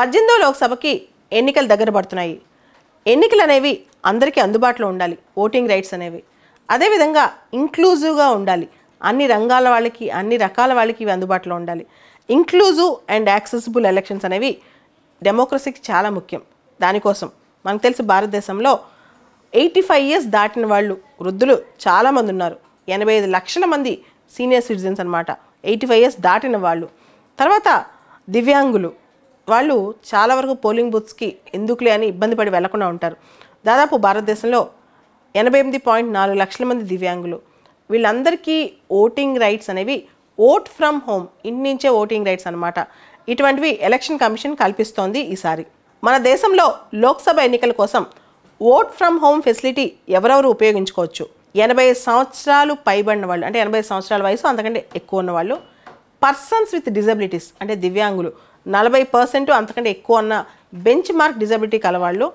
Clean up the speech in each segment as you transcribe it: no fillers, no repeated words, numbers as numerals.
18వ లోక్సభకి ఎన్నికలు దగ్గర పడుతున్నాయి. ఎన్నికలు అనేవి అందరికీ అందుబాటులో ఉండాలి. ఓటింగ్ రైట్స్ అనేవి అదేవిధంగా ఇంక్లూజివ్గా ఉండాలి. అన్ని రంగాల వాళ్ళకి అన్ని రకాల వాళ్ళకి ఇవి అందుబాటులో ఉండాలి. ఇంక్లూజివ్ అండ్ యాక్సెసిబుల్ ఎలక్షన్స్ అనేవి డెమోక్రసీకి చాలా ముఖ్యం. దానికోసం మనకు తెలిసి భారతదేశంలో 85 ఇయర్స్ దాటిన వాళ్ళు వృద్ధులు చాలామంది ఉన్నారు. 85 లక్షల మంది సీనియర్ సిటిజన్స్ అనమాట. 85 ఇయర్స్ దాటిన వాళ్ళు. తర్వాత దివ్యాంగులు వాళ్ళు చాలా వరకు పోలింగ్ బూత్స్కి ఎందుకులే అని ఇబ్బంది పడి వెళ్లకుండా ఉంటారు. దాదాపు భారతదేశంలో 88.4 లక్షల మంది దివ్యాంగులు. వీళ్ళందరికీ ఓటింగ్ రైట్స్ అనేవి ఓట్ ఫ్రమ్ హోమ్, ఇంటి నుంచే ఓటింగ్ రైట్స్ అనమాట. ఇటువంటివి ఎలక్షన్ కమిషన్ కల్పిస్తోంది ఈసారి. మన దేశంలో లోక్సభ ఎన్నికల కోసం ఓట్ ఫ్రమ్ హోమ్ ఫెసిలిటీ ఎవరెవరు ఉపయోగించుకోవచ్చు. 80 సంవత్సరాలు పైబడిన వాళ్ళు, అంటే 80 సంవత్సరాల వయసు అంతకంటే ఎక్కువ ఉన్న వాళ్ళు, పర్సన్స్ విత్ డిజబిలిటీస్ అంటే దివ్యాంగులు 40% అంతకంటే ఎక్కువ ఉన్న బెంచ్ మార్క్ డిజబిలిటీ కలవాళ్ళు,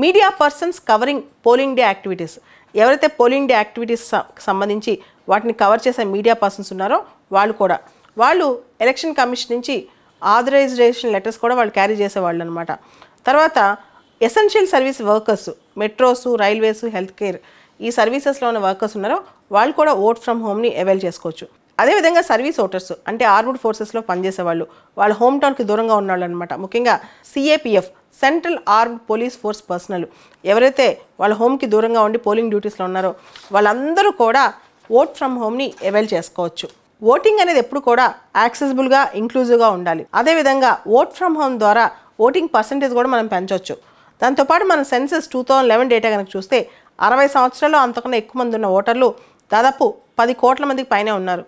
media persons covering polling day activities, ఎవరైతే పోలింగ్ డే యాక్టివిటీస్ సంబంధించి వాటిని కవర్ చేసే మీడియా పర్సన్స్ ఉన్నారో వాళ్ళు ఎలక్షన్ కమిషన్ నుంచి ఆథరైజేషన్ లెటర్స్ కూడా వాళ్ళు క్యారీ చేసేవాళ్ళు అనమాట. తర్వాత essential service workers, metros, railways, health care ఈ సర్వీసెస్లో ఉన్న వర్కర్స్ ఉన్నారో వాళ్ళు కూడా ఓట్ ఫ్రమ్ హోమ్ని అవైల్ చేసుకోవచ్చు. అదేవిధంగా సర్వీస్ ఓటర్స్ అంటే ఆర్మ్డ్ ఫోర్సెస్లో పనిచేసేవాళ్ళు, వాళ్ళ హోమ్ టౌన్కి దూరంగా ఉన్నవాళ్ళు అనమాట. ముఖ్యంగా CAPF central armed police force personal ఎవరైతే వాళ్ళ హోమ్కి దూరంగా ఉండి పోలింగ్ డ్యూటీస్లో ఉన్నారో వాళ్ళందరూ కూడా ఓట్ ఫ్రమ్ హోమ్ని అవైల్ చేసుకోవచ్చు. ఓటింగ్ అనేది ఎప్పుడు కూడా యాక్సెసిబుల్గా ఇంక్లూజివ్గా ఉండాలి. అదేవిధంగా ఓట్ ఫ్రమ్ హోమ్ ద్వారా ఓటింగ్ పర్సంటేజ్ కూడా మనం పెంచవచ్చు. దాంతోపాటు మన సెన్సస్ 2011 డేటా కనుక చూస్తే 60 సంవత్సరాలు అంతకన్నా ఎక్కువ మంది ఉన్న ఓటర్లు దాదాపు 10 కోట్ల మందికి పైనే ఉన్నారు.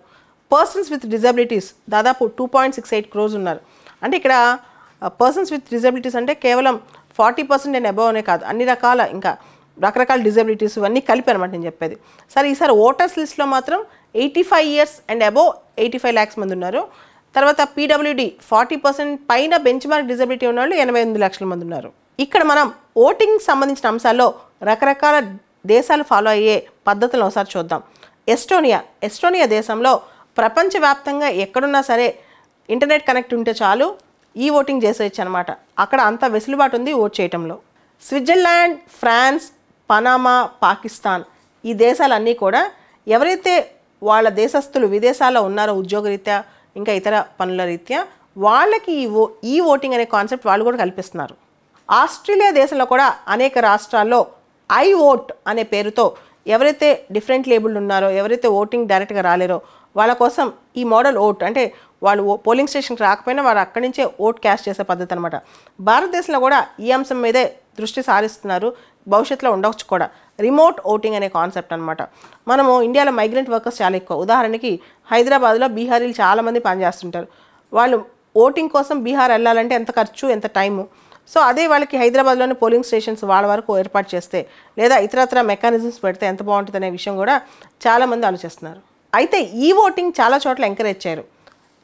పర్సన్స్ విత్ డిజబిలిటీస్ దాదాపు 2.68 crores ఉన్నారు. అంటే ఇక్కడ పర్సన్స్ విత్ డిజబిలిటీస్ అంటే కేవలం 40% అండ్ అబవ్ అనే కాదు, అన్ని రకాల ఇంకా రకరకాల డిజబిలిటీస్ ఇవన్నీ కలిపి అనమాట నేను చెప్పేది. సరే ఈసారి ఓటర్స్ లిస్ట్లో మాత్రం 85 ఇయర్స్ అండ్ అబవ్ 85 lakhs మంది ఉన్నారు. తర్వాత పీడబ్ల్యూడి 40% పైన బెంచ్ మార్క్ డిజబిలిటీ ఉన్న వాళ్ళు 88 లక్షల మంది ఉన్నారు. ఇక్కడ మనం ఓటింగ్ సంబంధించిన అంశాల్లో రకరకాల దేశాలు ఫాలో అయ్యే పద్ధతులను ఒకసారి చూద్దాం. ఎస్టోనియా దేశంలో ప్రపంచవ్యాప్తంగా ఎక్కడున్నా సరే ఇంటర్నెట్ కనెక్ట్ ఉంటే చాలు ఈ ఓటింగ్ చేసేయచ్చు అనమాట. అక్కడ అంత వెసులుబాటు ఉంది ఓట్ చేయటంలో. స్విట్జర్లాండ్, ఫ్రాన్స్, పనామా, పాకిస్తాన్ ఈ దేశాలన్నీ కూడా ఎవరైతే వాళ్ళ దేశస్తులు విదేశాల్లో ఉన్నారో ఉద్యోగరీత్యా ఇంకా ఇతర పనుల రీత్యా వాళ్ళకి ఈ ఓటింగ్ అనే కాన్సెప్ట్ వాళ్ళు కూడా కల్పిస్తున్నారు. ఆస్ట్రేలియా దేశంలో కూడా అనేక రాష్ట్రాల్లో ఐ ఓట్ అనే పేరుతో ఎవరైతే డిఫరెంట్ లేబుల్డ్ ఉన్నారో, ఎవరైతే ఓటింగ్ డైరెక్ట్గా రాలేరో వాళ్ళ కోసం ఈ మోడల్ ఓట్ అంటే వాళ్ళు పోలింగ్ స్టేషన్కి రాకపోయినా వారు అక్కడి నుంచే ఓట్ క్యాస్ట్ చేసే పద్ధతి అనమాట. భారతదేశంలో కూడా ఈ అంశం మీదే దృష్టి సారిస్తున్నారు. భవిష్యత్తులో ఉండవచ్చు కూడా రిమోట్ ఓటింగ్ అనే కాన్సెప్ట్ అనమాట. మనము ఇండియాలో మైగ్రెంట్ వర్కర్స్ చాలా ఎక్కువ. ఉదాహరణకి హైదరాబాద్లో బీహారీలు చాలామంది పనిచేస్తుంటారు. వాళ్ళు ఓటింగ్ కోసం బీహార్ వెళ్ళాలంటే ఎంత ఖర్చు, ఎంత టైము. సో అదే వాళ్ళకి హైదరాబాద్లోని పోలింగ్ స్టేషన్స్ వాళ్ళ వరకు ఏర్పాటు చేస్తే లేదా ఇతరత్ర మెకానిజమ్స్ పెడితే ఎంత బాగుంటుంది అనే విషయం కూడా చాలామంది ఆలోచిస్తున్నారు. అయితే ఈ ఓటింగ్ చాలా చోట్ల ఎంకరేజ్ చేయరు.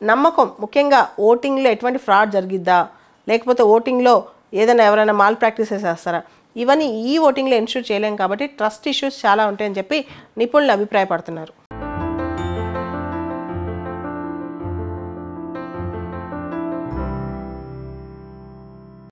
నమ్మకం ముఖ్యంగా ఓటింగ్లో ఎటువంటి ఫ్రాడ్ జరిగిద్దా, లేకపోతే ఓటింగ్లో ఏదైనా ఎవరైనా మాల్ ప్రాక్టీసెస్ చేస్తారా, ఇవన్నీ ఈ ఓటింగ్లో ఎన్ష్యూర్ చేయలేం. కాబట్టి ట్రస్ట్ ఇష్యూస్ చాలా ఉంటాయని చెప్పి నిపుణులు అభిప్రాయపడుతున్నారు.